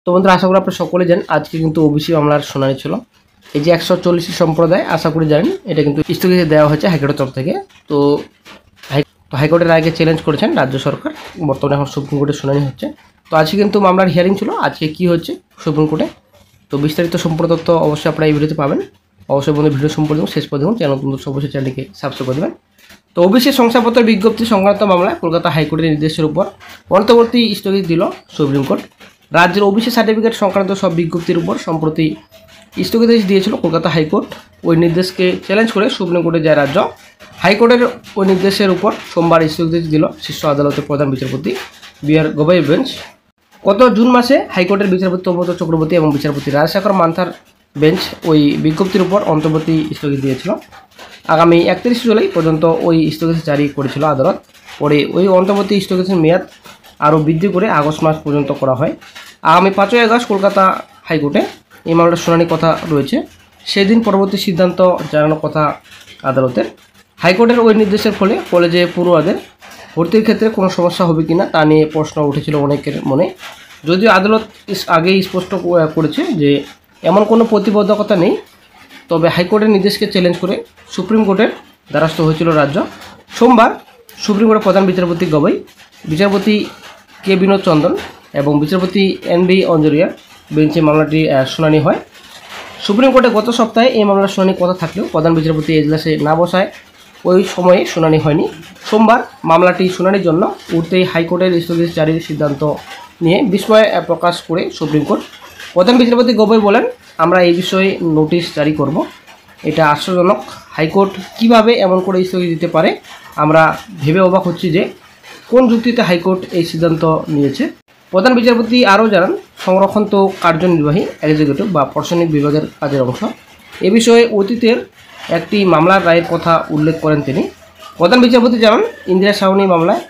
তো বন্ধুরা, আশা করি আপনারা সকলে জানেন আজকে কিন্তু ওবিসি মামলার শুনানি ছিল। এই যে 140 সম্প্রদায়, আশা করি জানেন এটা কিন্তু স্থগিত দেওয়া হয়েছে হাইকোর্টের তরফ থেকে। তো হাইকোর্টের রায়কে চ্যালেঞ্জ করেছেন রাজ্য সরকার। বর্তমানে এখন সুপ্রিম কোর্টে শুনানি হচ্ছে। তো আজকে কিন্তু মামলার হিয়ারিং ছিল। আজকে কি হচ্ছে সুপ্রিম কোর্টে, তো বিস্তারিত সম্পূর্ণ তথ্য অবশ্যই আপনারা এই ভিডিওতে পাবেন। অবশ্যই বন্ধু ভিডিও সম্পূর্ণ শেষ পর্যন্ত চ্যানেল কিন্তু অবশ্যই চ্যানেলটিকে সাবস্ক্রাইব করে দেবেন। তো ওবিসি শংসাপত্র বিজ্ঞপ্তি সংক্রান্ত মামলায় কলকাতা হাইকোর্টের নির্দেশের উপর অন্তর্বর্তী স্থগিত দিল সুপ্রিম কোর্ট। রাজ্যের ওবিসি সার্টিফিকেট সংক্রান্ত সব বিজ্ঞপ্তির উপর সম্প্রতি স্থগিতাদেশ দিয়েছিল কলকাতা হাইকোর্ট। ওই নির্দেশকে চ্যালেঞ্জ করে সুপ্রিম কোর্টে যায় রাজ্য। হাইকোর্টের ওই নির্দেশের উপর সোমবার স্থগিতাদেশ দিল শীর্ষ আদালতের প্রধান বিচারপতি বি.আর. গবাই বেঞ্চ। গত জুন মাসে হাইকোর্টের বিচারপতি তপব্রত চক্রবর্তী এবং বিচারপতি রাজশেখর মান্থার বেঞ্চ ওই বিজ্ঞপ্তির উপর অন্তর্বর্তী স্থগিত দিয়েছিল। আগামী 31 জুলাই পর্যন্ত ওই স্থগিতাদেশ জারি করেছিল আদালত। পরে ওই অন্তর্বর্তী স্থগিতাদেশের মেয়াদ আরও বৃদ্ধি করে আগস্ট মাস পর্যন্ত করা হয়। আগামী 5ই আগস্ট কলকাতা হাইকোর্টে এই মামলার শুনানির কথা রয়েছে। সেদিন পরবর্তী সিদ্ধান্ত জানানোর কথা আদালতের। হাইকোর্টের ওই নির্দেশের ফলে কলেজে পড়ুয়াদের ভর্তির ক্ষেত্রে কোনো সমস্যা হবে কিনা তা নিয়ে প্রশ্ন উঠেছিল অনেকের মনে। যদিও আদালত আগেই স্পষ্ট করেছে যে এমন কোনো প্রতিবন্ধকতা নেই, তবে হাইকোর্টের নির্দেশকে চ্যালেঞ্জ করে সুপ্রিম কোর্টের দ্বারস্থ হয়েছিল রাজ্য। সোমবার সুপ্রিম কোর্টের প্রধান বিচারপতি গবাই, বিচারপতি কে বিনোদ চন্দন এবং বিচারপতি এন.বি. অঞ্জরিয়ার বেঞ্চে মামলাটি শুনানি হয়। সুপ্রিম কোর্টে গত সপ্তাহে এই মামলার শুনানির কথা থাকলেও প্রধান বিচারপতি এজলাসে না বসায় ওই সময়ে শুনানি হয়নি। সোমবার মামলাটি শুনানির জন্য উঠতেই হাইকোর্টের স্থগিত জারির সিদ্ধান্ত নিয়ে বিস্ময় প্রকাশ করে সুপ্রিম কোর্ট। প্রধান বিচারপতি গগৈ বলেন, আমরা এই বিষয়ে নোটিশ জারি করব। এটা আশ্চর্যজনক। হাইকোর্ট কিভাবে এমন করে স্থগিত দিতে পারে? আমরা ভেবে অবাক হচ্ছি যে কোন যুক্তিতে হাইকোর্ট এই সিদ্ধান্ত নিয়েছে। প্রধান বিচারপতি আরও জানান, সংরক্ষণ তো কার্যনির্বাহী এক্সিকিউটিভ বা প্রশাসনিক বিভাগের কাজের অংশ। এ বিষয়ে অতীতের একটি মামলার রায়ের কথা উল্লেখ করেন তিনি। প্রধান বিচারপতি জানান, ইন্দিরা সাহনী মামলায়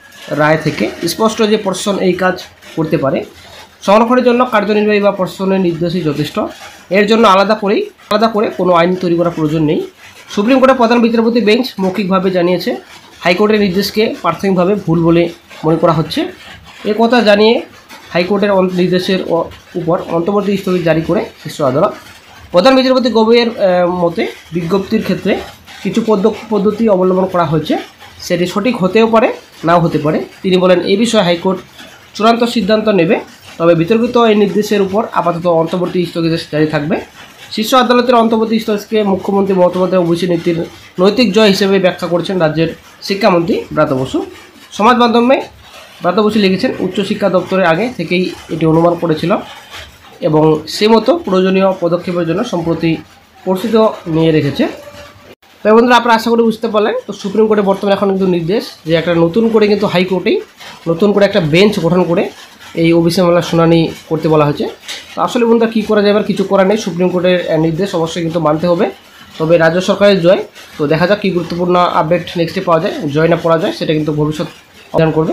রায় থেকে স্পষ্ট যে প্রশাসন এই কাজ করতে পারে। সংরক্ষণের জন্য কার্যনির্বাহী বা প্রশাসনের নির্দেশই যথেষ্ট। এর জন্য আলাদা করে কোনো আইন তৈরি করার প্রয়োজন নেই। সুপ্রিম কোর্টের প্রধান বিচারপতি বেঞ্চ মৌখিকভাবে জানিয়েছে হাইকোর্টের নির্দেশকে প্রাথমিকভাবে ভুল বলে মনে করা হচ্ছে। এ কথা জানিয়ে হাইকোর্টের নির্দেশের উপর অন্তর্বর্তী স্থগিত জারি করে শীর্ষ আদালত। প্রধান বিচারপতি গগৈয়ের মতে বিজ্ঞপ্তির ক্ষেত্রে কিছু পদ্ধতি অবলম্বন করা হয়েছে, সেটি সঠিক হতেও পারে নাও হতে পারে। তিনি বলেন, এই বিষয়ে হাইকোর্ট চূড়ান্ত সিদ্ধান্ত নেবে, তবে বিতর্কিত এই নির্দেশের উপর আপাতত অন্তর্বর্তী স্থগিতাদেশ জারি থাকবে। শীর্ষ আদালতের অন্তর্বর্তী স্থগিতাদেশকে মুখ্যমন্ত্রী মমতা বন্দ্যোপাধ্যায় ওবিসি নীতির নৈতিক জয় হিসেবে ব্যাখ্যা করেছেন রাজ্যের শিক্ষামন্ত্রী ব্রাত বসু। সমাজ মাধ্যমে ব্রাত বসু লিখেছেন, উচ্চশিক্ষা দপ্তরের আগে থেকেই এটি অনুমান করেছিল এবং সে মতো প্রয়োজনীয় পদক্ষেপের জন্য সম্প্রতি প্রস্তুত নিয়ে রেখেছে। তাই বন্ধুরা, আপনারা আশা করি বুঝতে পারলেন। তো সুপ্রিম কোর্টে বর্তমানে এখন কিন্তু নির্দেশ যে একটা নতুন করে কিন্তু হাইকোর্টেই নতুন করে একটা বেঞ্চ গঠন করে এই ওবিসি মামলার শুনানি করতে বলা হয়েছে। তো আসলে বন্ধুরা, কী করা যায়, এবার কিছু করার নেই। সুপ্রিম কোর্টের নির্দেশ অবশ্যই কিন্তু মানতে হবে। তবে রাজ্য সরকারের জয়। তো দেখা যাক কী গুরুত্বপূর্ণ আপডেট নেক্সটে পাওয়া যায়, জয় না পড়া যায় সেটা কিন্তু ভবিষ্যৎ অর্জন করবে।